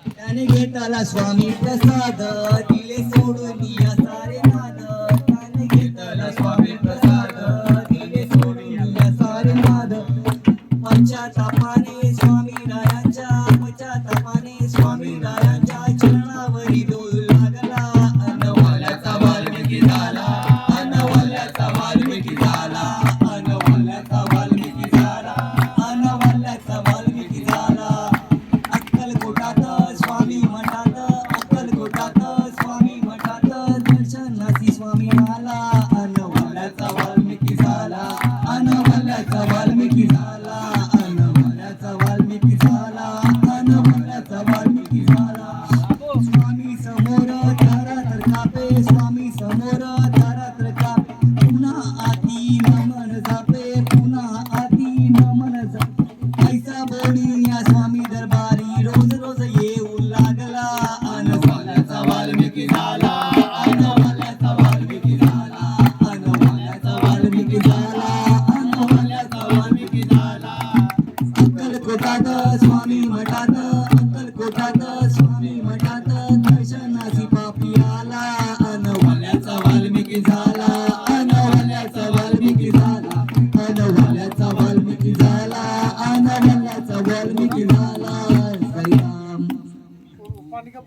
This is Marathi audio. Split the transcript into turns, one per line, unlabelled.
त्याने घेतला स्वामी प्रसाद दिले सोडून या सारे नाद त्याने घेतला स्वामी प्रसाद दिले सोडून या सारे नाद पंचातापाने स्वामी रायांच्या पंचातापाने स्वामी रायांच्या चरणावरी डोलू लागला अनवल्याचा वाल्मिकी झाला अनवल्याचा वाल्मिकी झाला अनवल्याचा वाल्मिकी झाला अनवल्याचा वाल्मिकी झाला अक्कलकोटात स्वामी मठात अक्कलकोटात स्वामी मठात दर्शनासी स्वामी आला अनवल्याचा वाल्मिकी झाला अनवल्याचा वाल्मिकी झाला अनवल्याचा वाल्मिकी झाला अनवल्याचा वाल्मिकी झाला स्वामी समोर तारा तर कापे स्वामी समोर तारा तर कापे पुन्हा आती नमन जापे पुन्हा आती नमन जापे ऐसा बोली या स्वामी दरबारी रोज रोज येऊ लागला अनवल्याचा वाल्मिकी झाला अनवल्याचा वाल्मिकी झाला अनवल्याचा वाल्मिकी झाला अनवल्याचा वाल्मिकी झाला अक्कलकोटात स्वामी मठात अक्कलकोटात स्वामी मठात